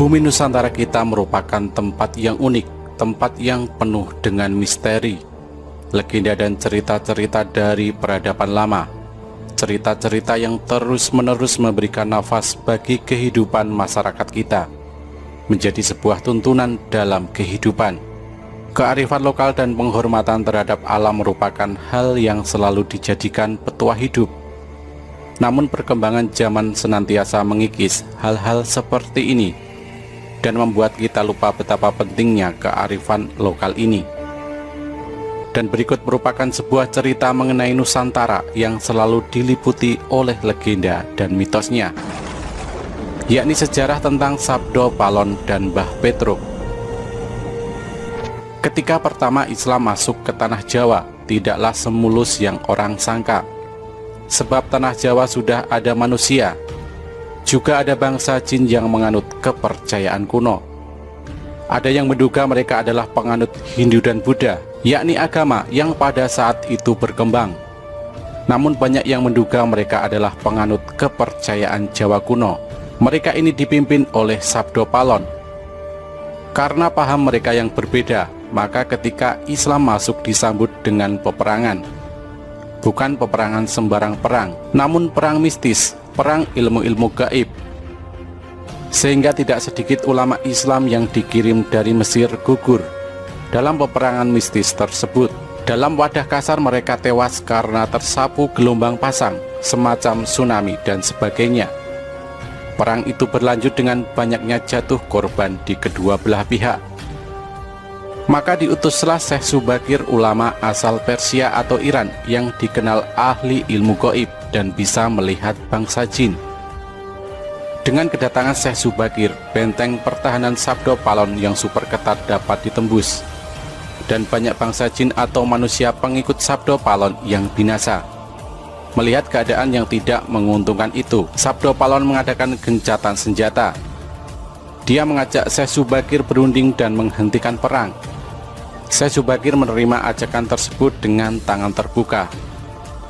Bumi Nusantara kita merupakan tempat yang unik, tempat yang penuh dengan misteri, legenda dan cerita-cerita dari peradaban lama. Cerita-cerita yang terus-menerus memberikan nafas bagi kehidupan masyarakat kita, menjadi sebuah tuntunan dalam kehidupan. Kearifan lokal dan penghormatan terhadap alam merupakan hal yang selalu dijadikan petua hidup. Namun perkembangan zaman senantiasa mengikis hal-hal seperti ini dan membuat kita lupa betapa pentingnya kearifan lokal ini. Dan berikut merupakan sebuah cerita mengenai Nusantara yang selalu diliputi oleh legenda dan mitosnya, yakni sejarah tentang Sabdo Palon dan Mbah Petruk. Ketika pertama Islam masuk ke tanah Jawa, tidaklah semulus yang orang sangka. Sebab tanah Jawa sudah ada manusia, juga ada bangsa jin yang menganut kepercayaan kuno. Ada yang menduga mereka adalah penganut Hindu dan Buddha, yakni agama yang pada saat itu berkembang. Namun banyak yang menduga mereka adalah penganut kepercayaan Jawa kuno. Mereka ini dipimpin oleh Sabdo Palon. Karena paham mereka yang berbeda, maka ketika Islam masuk disambut dengan peperangan. Bukan peperangan sembarang perang, namun perang mistis, perang ilmu-ilmu gaib. Sehingga tidak sedikit ulama Islam yang dikirim dari Mesir gugur dalam peperangan mistis tersebut. Dalam wadah kasar mereka tewas karena tersapu gelombang pasang, semacam tsunami dan sebagainya. Perang itu berlanjut dengan banyaknya jatuh korban di kedua belah pihak. Maka diutuslah Syekh Subakir, ulama asal Persia atau Iran yang dikenal ahli ilmu gaib dan bisa melihat bangsa jin. Dengan kedatangan Syekh Subakir, benteng pertahanan Sabdo Palon yang super ketat dapat ditembus, dan banyak bangsa jin atau manusia pengikut Sabdo Palon yang binasa. Melihat keadaan yang tidak menguntungkan itu, Sabdo Palon mengadakan gencatan senjata. Dia mengajak Syekh Subakir berunding dan menghentikan perang. Syekh Subakir menerima ajakan tersebut dengan tangan terbuka,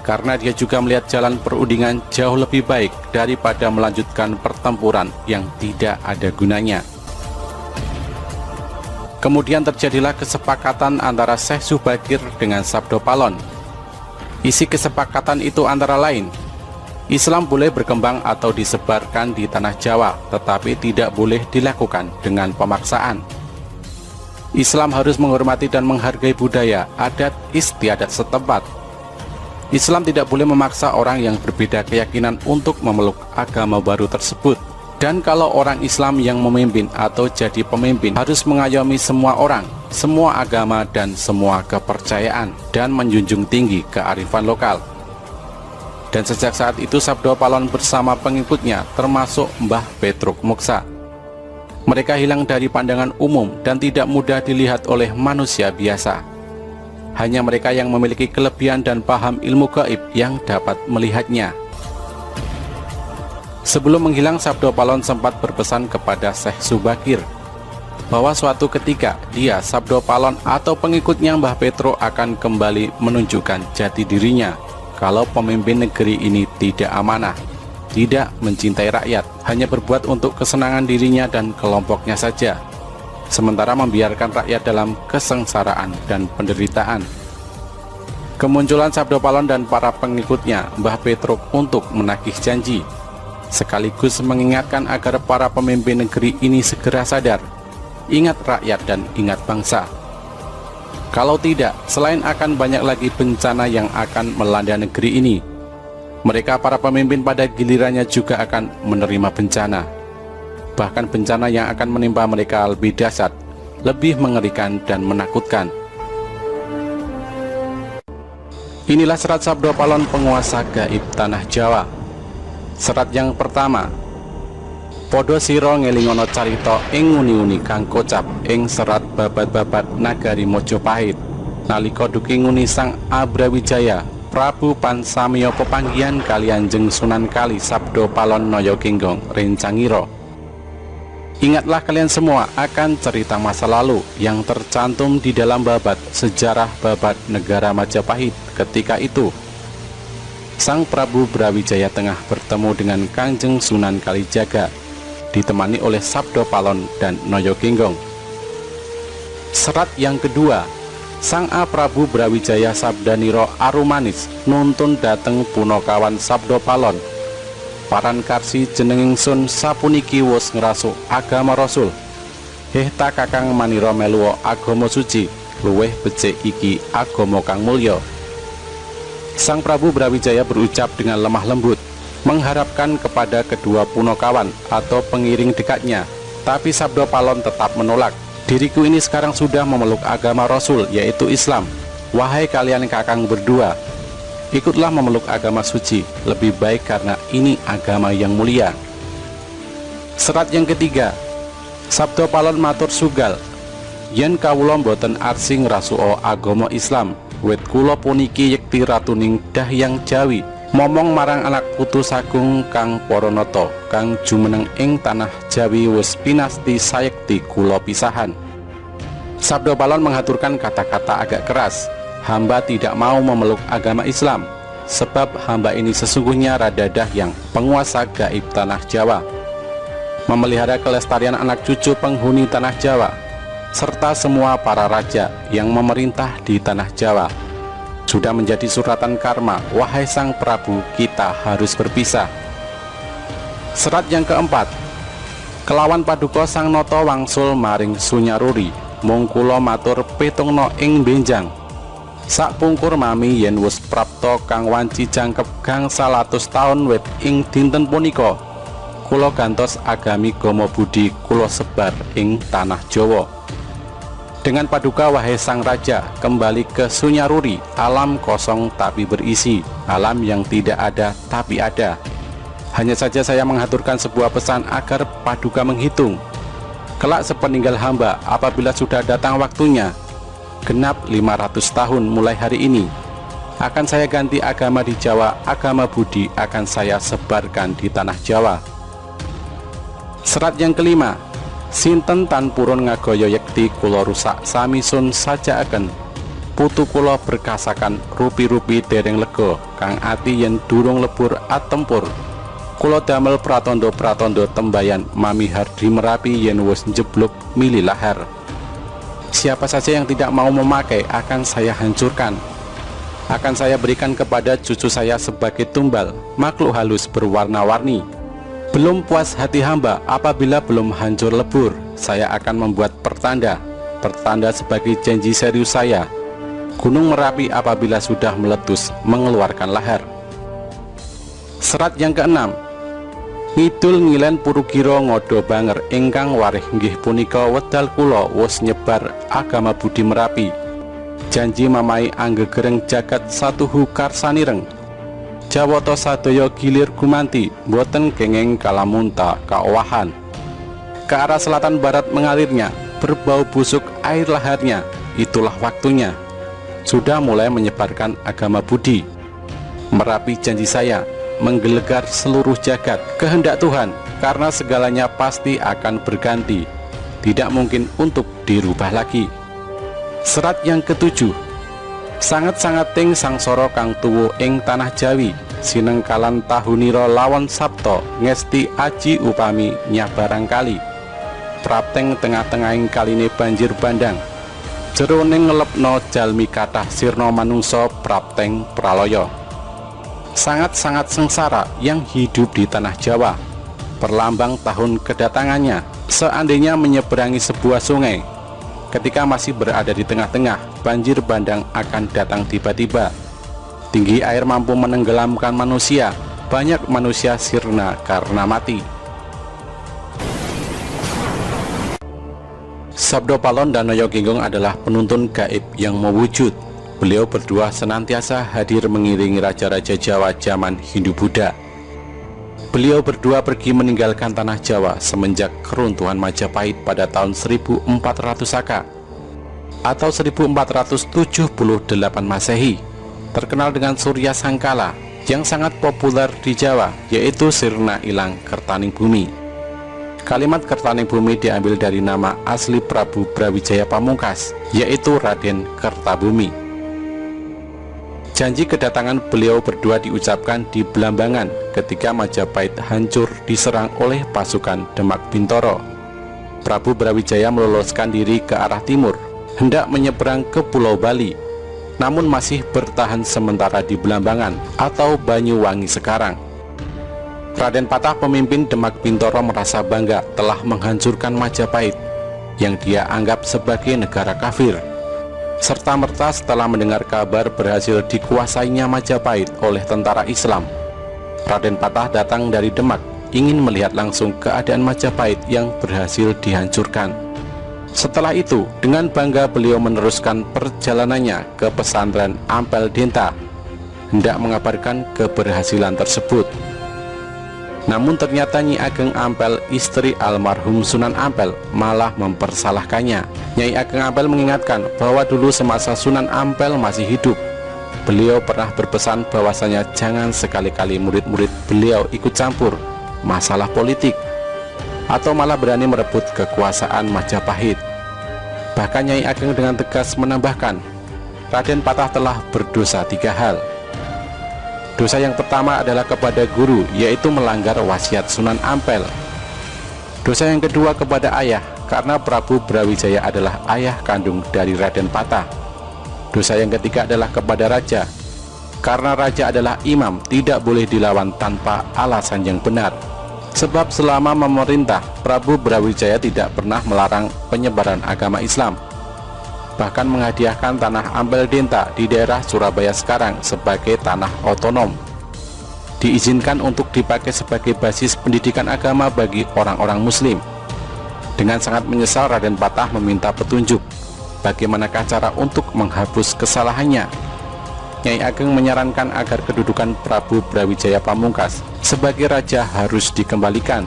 karena dia juga melihat jalan perundingan jauh lebih baik daripada melanjutkan pertempuran yang tidak ada gunanya. Kemudian terjadilah kesepakatan antara Syekh Subakir dengan Sabdo Palon. Isi kesepakatan itu antara lain, Islam boleh berkembang atau disebarkan di tanah Jawa, tetapi tidak boleh dilakukan dengan pemaksaan. Islam harus menghormati dan menghargai budaya, adat istiadat setempat. Islam tidak boleh memaksa orang yang berbeda keyakinan untuk memeluk agama baru tersebut. Dan kalau orang Islam yang memimpin atau jadi pemimpin harus mengayomi semua orang, semua agama dan semua kepercayaan, dan menjunjung tinggi kearifan lokal. Dan sejak saat itu Sabdo Palon bersama pengikutnya termasuk Mbah Petruk Moksa. Mereka hilang dari pandangan umum dan tidak mudah dilihat oleh manusia biasa. Hanya mereka yang memiliki kelebihan dan paham ilmu gaib yang dapat melihatnya. Sebelum menghilang, Sabdo Palon sempat berpesan kepada Syekh Subakir bahwa suatu ketika dia, Sabdo Palon atau pengikutnya Mbah Petruk akan kembali menunjukkan jati dirinya kalau pemimpin negeri ini tidak amanah, tidak mencintai rakyat, hanya berbuat untuk kesenangan dirinya dan kelompoknya saja, sementara membiarkan rakyat dalam kesengsaraan dan penderitaan. Kemunculan Sabdo Palon dan para pengikutnya Mbah Petruk untuk menagih janji, sekaligus mengingatkan agar para pemimpin negeri ini segera sadar, ingat rakyat dan ingat bangsa. Kalau tidak, selain akan banyak lagi bencana yang akan melanda negeri ini, mereka para pemimpin pada gilirannya juga akan menerima bencana. Bahkan bencana yang akan menimpa mereka lebih dahsyat, lebih mengerikan dan menakutkan. Inilah serat Sabdo Palon, penguasa gaib tanah Jawa. Serat yang pertama, Podo siro ngelingono carito ing uni-uni kang kocap ing serat babat-babat nagari Mojopahit nalika duki nguni Sang Abrawijaya Prabu Pansamiya pepanggihan kalian jeng Sunan Kali Sabdo Palon Noyo Genggong Rencangiro. Ingatlah kalian semua akan cerita masa lalu yang tercantum di dalam babat sejarah babat negara Majapahit. Ketika itu Sang Prabu Brawijaya tengah bertemu dengan Kangjeng Sunan Kalijaga ditemani oleh Sabdo Palon dan Noyo Genggong. Serat yang kedua, Sang A Prabu Brawijaya Sabdaniro Arumanis nuntun dateng Punokawan Sabdo Palon. Paran karsi jenenging sun sapuniki wus ngerasuk agama Rasul. Hehta kakang maniro meluwo agama suci, luweh becik iki agama kang mulya. Sang Prabu Brawijaya berucap dengan lemah lembut, mengharapkan kepada kedua Punokawan atau pengiring dekatnya, tapi Sabdo Palon tetap menolak. Diriku ini sekarang sudah memeluk agama Rasul, yaitu Islam. Wahai kalian kakang berdua, ikutlah memeluk agama suci, lebih baik karena ini agama yang mulia. Serat yang ketiga, Sabdo Palon matur sugal, yen kawula boten arsi ngrasuka agama Islam, wit kula puniki yekti ratuning Dahyang Jawi, momong marang anak putu sagung kang Paranata kang jumeneng ing tanah Jawi wis pinasti sayekti kula pisahan. Sabdo Palon menghaturkan kata-kata agak keras, hamba tidak mau memeluk agama Islam, sebab hamba ini sesungguhnya Rada Dahyang, penguasa gaib tanah Jawa, memelihara kelestarian anak cucu penghuni tanah Jawa, serta semua para raja yang memerintah di tanah Jawa. Sudah menjadi suratan karma, wahai Sang Prabu, kita harus berpisah. Serat yang keempat, kelawan paduka Sang Nata wangsul maring Sunyaruri, mung kula matur petungna ing benjang. Sak pungkur mami yen wus prapta kang wanci jangkep gangsal atus taun wit ing dinten punika, kula gantos agami Gomo Budi kula sebar ing tanah Jawa. Dengan paduka wahai Sang Raja, kembali ke Sunyaruri, alam kosong tapi berisi, alam yang tidak ada tapi ada. Hanya saja saya menghaturkan sebuah pesan agar paduka menghitung. Kelak sepeninggal hamba, apabila sudah datang waktunya, genap 500 tahun mulai hari ini, akan saya ganti agama di Jawa, agama Budi akan saya sebarkan di tanah Jawa. Serat yang kelima, sinten tan purun ngagaya yekti kula rusak sami sun sajakaken, putu kula berkasakan rupi-rupi dereng lega, kang ati yen durung lebur atempur, kula damel pratondo-pratondo tembayan mamihar di Merapi yen wis njebluk mili lahar. Siapa saja yang tidak mau memakai akan saya hancurkan, akan saya berikan kepada cucu saya sebagai tumbal, makhluk halus berwarna-warni. Belum puas hati hamba apabila belum hancur lebur, saya akan membuat pertanda sebagai janji serius saya. Gunung Merapi apabila sudah meletus mengeluarkan lahar. Serat yang keenam, ngidul ngilen Purugiro ngodo banger ingkang warih nggih punika wedal kula wus nyebar agama Budi Merapi. Janji mamai anggegereng jagat satuhu karsanireng, Jawata sadaya gilir gumanti, boten kenging kalamunta kaowahan. Ke arah selatan barat mengalirnya, berbau busuk air laharnya, itulah waktunya. Sudah mulai menyebarkan agama Budi. Merapi janji saya, menggelegar seluruh jagat, kehendak Tuhan, karena segalanya pasti akan berganti, tidak mungkin untuk dirubah lagi. Serat yang ketujuh, sangat-sangat ting sangsara kang tuwu ing tanah Jawi, sinengkalan tahunira lawan sabto ngesti aji upami nyabarang kali, prapteng tengah-tengahing kaline banjir bandang, jeroning ngelepno jalmi kathah sirna manungsa prapteng praloyo. Sangat-sangat sengsara yang hidup di tanah Jawa, perlambang tahun kedatangannya, seandainya menyeberangi sebuah sungai. Ketika masih berada di tengah-tengah, banjir bandang akan datang tiba-tiba. Tinggi air mampu menenggelamkan manusia, banyak manusia sirna karena mati. Sabdo Palon dan Noyo Genggong adalah penuntun gaib yang mewujud. Beliau berdua senantiasa hadir mengiringi raja-raja Jawa zaman Hindu-Buddha. Beliau berdua pergi meninggalkan tanah Jawa semenjak keruntuhan Majapahit pada tahun 1400 Saka atau 1478 Masehi, terkenal dengan Surya Sangkala yang sangat populer di Jawa, yaitu Sirna Ilang Kertaning Bumi. Kalimat Kertaning Bumi diambil dari nama asli Prabu Brawijaya Pamungkas, yaitu Raden Kertabumi. Janji kedatangan beliau berdua diucapkan di Belambangan ketika Majapahit hancur diserang oleh pasukan Demak Bintoro. Prabu Brawijaya meloloskan diri ke arah timur, hendak menyeberang ke Pulau Bali, namun masih bertahan sementara di Belambangan atau Banyuwangi sekarang. Raden Patah, pemimpin Demak Bintoro, merasa bangga telah menghancurkan Majapahit yang dia anggap sebagai negara kafir. Serta-merta setelah mendengar kabar berhasil dikuasainya Majapahit oleh tentara Islam, Raden Patah datang dari Demak ingin melihat langsung keadaan Majapahit yang berhasil dihancurkan. Setelah itu, dengan bangga beliau meneruskan perjalanannya ke pesantren Ampel Denta, hendak mengabarkan keberhasilan tersebut. Namun ternyata Nyi Ageng Ampel, istri almarhum Sunan Ampel, malah mempersalahkannya. Nyai Ageng Ampel mengingatkan bahwa dulu semasa Sunan Ampel masih hidup, beliau pernah berpesan bahwasanya jangan sekali-kali murid-murid beliau ikut campur masalah politik atau malah berani merebut kekuasaan Majapahit. Bahkan Nyai Ageng dengan tegas menambahkan, Raden Patah telah berdosa 3 hal. Dosa yang pertama adalah kepada guru, yaitu melanggar wasiat Sunan Ampel. Dosa yang kedua kepada ayah, karena Prabu Brawijaya adalah ayah kandung dari Raden Patah. Dosa yang ketiga adalah kepada raja, karena raja adalah imam, tidak boleh dilawan tanpa alasan yang benar. Sebab selama memerintah, Prabu Brawijaya tidak pernah melarang penyebaran agama Islam, bahkan menghadiahkan tanah Ampel Denta di daerah Surabaya sekarang sebagai tanah otonom, diizinkan untuk dipakai sebagai basis pendidikan agama bagi orang-orang muslim. Dengan sangat menyesal, Raden Patah meminta petunjuk bagaimanakah cara untuk menghapus kesalahannya. Nyai Ageng menyarankan agar kedudukan Prabu Brawijaya Pamungkas sebagai raja harus dikembalikan.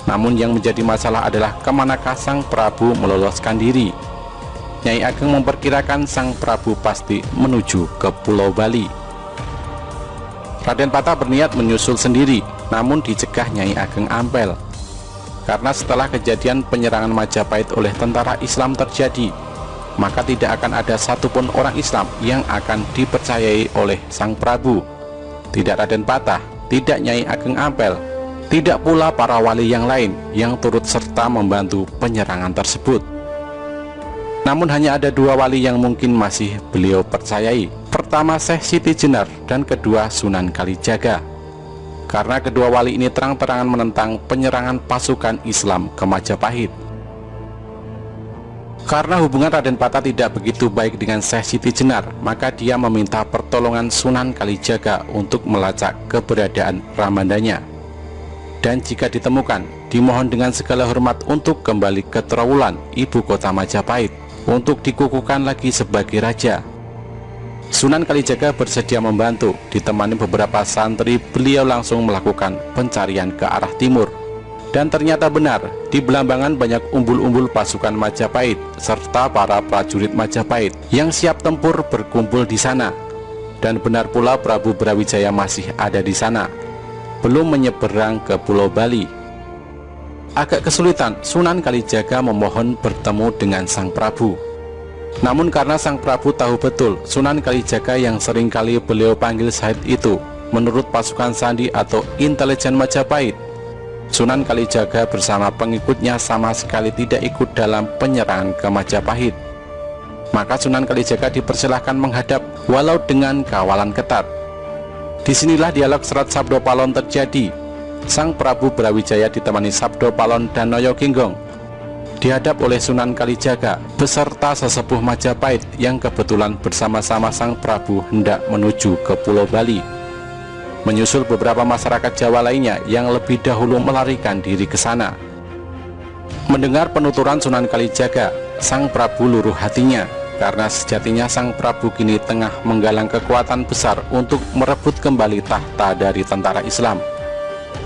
Namun yang menjadi masalah adalah kemanakah sang Prabu meloloskan diri. Nyai Ageng memperkirakan sang Prabu pasti menuju ke Pulau Bali. Raden Patah berniat menyusul sendiri, namun dicegah Nyai Ageng Ampel. Karena setelah kejadian penyerangan Majapahit oleh tentara Islam terjadi, maka tidak akan ada satupun orang Islam yang akan dipercayai oleh sang Prabu. Tidak Raden Patah, tidak Nyai Ageng Ampel, tidak pula para wali yang lain yang turut serta membantu penyerangan tersebut. Namun hanya ada 2 wali yang mungkin masih beliau percayai. Pertama Syekh Siti Jenar dan kedua Sunan Kalijaga. Karena kedua wali ini terang-terangan menentang penyerangan pasukan Islam ke Majapahit. Karena hubungan Raden Patah tidak begitu baik dengan Syekh Siti Jenar, maka dia meminta pertolongan Sunan Kalijaga untuk melacak keberadaan ramandanya. Dan jika ditemukan, dimohon dengan segala hormat untuk kembali ke Trowulan, ibu kota Majapahit, untuk dikukuhkan lagi sebagai raja. Sunan Kalijaga bersedia membantu. Ditemani beberapa santri, beliau langsung melakukan pencarian ke arah timur. Dan ternyata benar, di Belambangan banyak umbul-umbul pasukan Majapahit serta para prajurit Majapahit yang siap tempur berkumpul di sana. Dan benar pula Prabu Brawijaya masih ada di sana, belum menyeberang ke Pulau Bali. Agak kesulitan, Sunan Kalijaga memohon bertemu dengan sang Prabu. Namun karena sang Prabu tahu betul Sunan Kalijaga yang seringkali beliau panggil Syahid itu menurut pasukan sandi atau intelijen Majapahit, Sunan Kalijaga bersama pengikutnya sama sekali tidak ikut dalam penyerangan ke Majapahit. Maka Sunan Kalijaga dipersilahkan menghadap walau dengan kawalan ketat. Disinilah dialog Serat Sabdo Palon terjadi. Sang Prabu Brawijaya ditemani Sabdo Palon dan Noyo Ginggong dihadap oleh Sunan Kalijaga beserta sesepuh Majapahit yang kebetulan bersama-sama sang Prabu hendak menuju ke Pulau Bali, menyusul beberapa masyarakat Jawa lainnya yang lebih dahulu melarikan diri ke sana. Mendengar penuturan Sunan Kalijaga, sang Prabu luruh hatinya, karena sejatinya sang Prabu kini tengah menggalang kekuatan besar untuk merebut kembali tahta dari tentara Islam.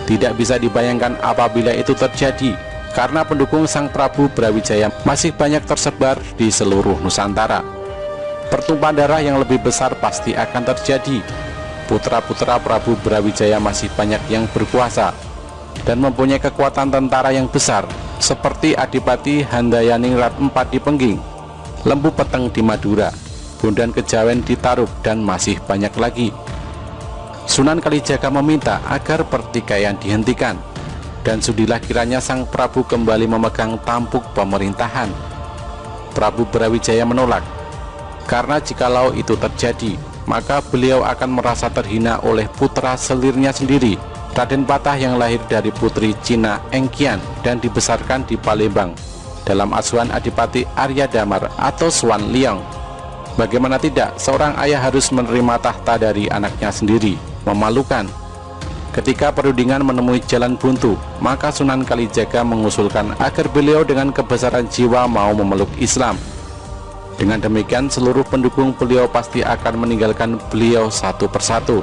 Tidak bisa dibayangkan apabila itu terjadi, karena pendukung sang Prabu Brawijaya masih banyak tersebar di seluruh Nusantara. Pertumpahan darah yang lebih besar pasti akan terjadi. Putra-putra Prabu Brawijaya masih banyak yang berkuasa dan mempunyai kekuatan tentara yang besar, seperti Adipati Handayaningrat IV di Pengging, Lembu Peteng di Madura, Bondan Kejawen ditaruh, dan masih banyak lagi. Sunan Kalijaga meminta agar pertikaian dihentikan, dan sudilah kiranya sang Prabu kembali memegang tampuk pemerintahan. Prabu Brawijaya menolak, karena jikalau itu terjadi, maka beliau akan merasa terhina oleh putra selirnya sendiri, Raden Patah, yang lahir dari putri Cina Engkian dan dibesarkan di Palembang dalam asuhan Adipati Arya Damar atau Swan Liong. Bagaimana tidak, seorang ayah harus menerima tahta dari anaknya sendiri. Memalukan. Ketika perundingan menemui jalan buntu, maka Sunan Kalijaga mengusulkan agar beliau dengan kebesaran jiwa mau memeluk Islam. Dengan demikian, seluruh pendukung beliau pasti akan meninggalkan beliau satu persatu,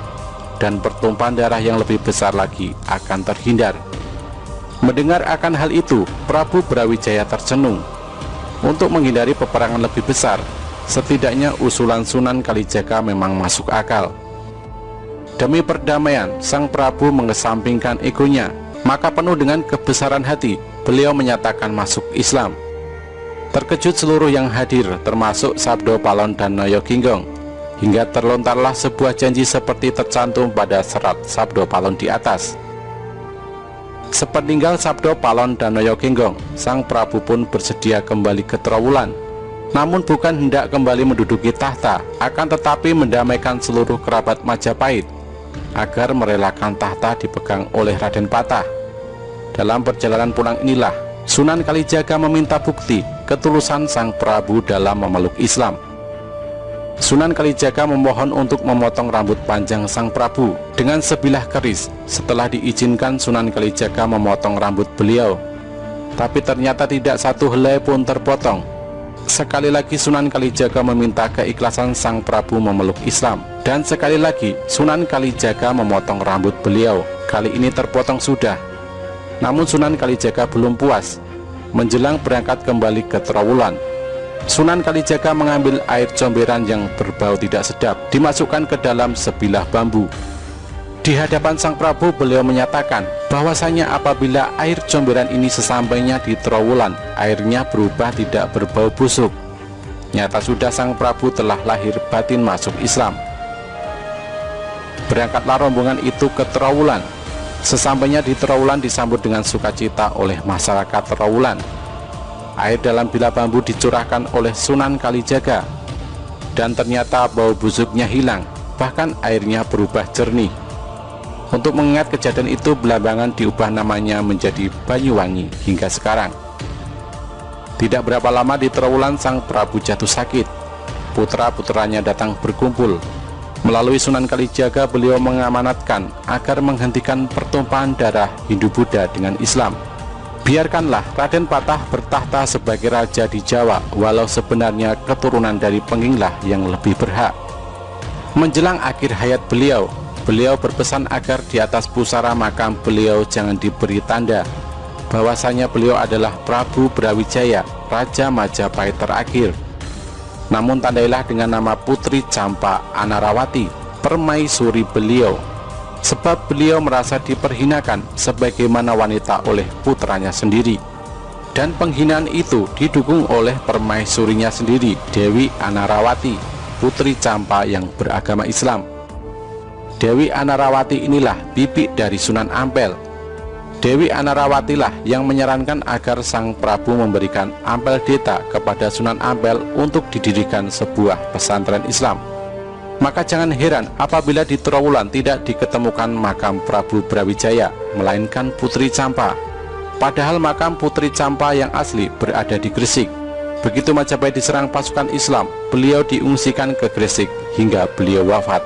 dan pertumpahan darah yang lebih besar lagi akan terhindar. Mendengar akan hal itu, Prabu Brawijaya tercenung. Untuk menghindari peperangan lebih besar, setidaknya usulan Sunan Kalijaga memang masuk akal. Demi perdamaian, sang Prabu mengesampingkan egonya, maka penuh dengan kebesaran hati, beliau menyatakan masuk Islam. Terkejut seluruh yang hadir, termasuk Sabdo Palon dan Noyo Ginggong, hingga terlontarlah sebuah janji seperti tercantum pada serat Sabdo Palon di atas. Sepeninggal Sabdo Palon dan Noyo Ginggong, sang Prabu pun bersedia kembali ke Trowulan, namun bukan hendak kembali menduduki tahta, akan tetapi mendamaikan seluruh kerabat Majapahit agar merelakan tahta dipegang oleh Raden Patah. Dalam perjalanan pulang inilah Sunan Kalijaga meminta bukti ketulusan sang Prabu dalam memeluk Islam. Sunan Kalijaga memohon untuk memotong rambut panjang sang Prabu dengan sebilah keris. Setelah diizinkan, Sunan Kalijaga memotong rambut beliau, tapi ternyata tidak satu helai pun terpotong. Sekali lagi Sunan Kalijaga meminta keikhlasan sang Prabu memeluk Islam, dan sekali lagi Sunan Kalijaga memotong rambut beliau. Kali ini terpotong sudah. Namun Sunan Kalijaga belum puas. Menjelang berangkat kembali ke Trowulan, Sunan Kalijaga mengambil air comberan yang berbau tidak sedap, dimasukkan ke dalam sebilah bambu. Di hadapan sang Prabu, beliau menyatakan bahwasanya apabila air comberan ini sesampainya di Trowulan, airnya berubah tidak berbau busuk. Nyata sudah sang Prabu telah lahir batin masuk Islam. Berangkatlah rombongan itu ke Trowulan. Sesampainya di Trowulan disambut dengan sukacita oleh masyarakat Trowulan. Air dalam bilah bambu dicurahkan oleh Sunan Kalijaga, dan ternyata bau busuknya hilang, bahkan airnya berubah jernih. Untuk mengingat kejadian itu, Belambangan diubah namanya menjadi Banyuwangi hingga sekarang. Tidak berapa lama di Trowulan sang Prabu jatuh sakit. Putra-putranya datang berkumpul. Melalui Sunan Kalijaga, beliau mengamanatkan agar menghentikan pertumpahan darah Hindu-Buddha dengan Islam. Biarkanlah Raden Patah bertahta sebagai raja di Jawa, walau sebenarnya keturunan dari Pengginglah yang lebih berhak. Menjelang akhir hayat beliau berpesan agar di atas pusara makam beliau jangan diberi tanda bahwasanya beliau adalah Prabu Brawijaya, Raja Majapahit terakhir. Namun tandailah dengan nama Putri Campa Anarawati, permaisuri beliau, sebab beliau merasa diperhinakan sebagaimana wanita oleh putranya sendiri. Dan penghinaan itu didukung oleh permaisurinya sendiri, Dewi Anarawati, Putri Campa yang beragama Islam. Dewi Anarawati inilah bibi dari Sunan Ampel. Dewi Anarawatilah yang menyarankan agar sang Prabu memberikan Ampel Deta kepada Sunan Ampel untuk didirikan sebuah pesantren Islam. Maka jangan heran apabila di Trowulan tidak diketemukan makam Prabu Brawijaya, melainkan Putri Campa. Padahal makam Putri Campa yang asli berada di Gresik. Begitu Majapahit diserang pasukan Islam, beliau diungsikan ke Gresik hingga beliau wafat.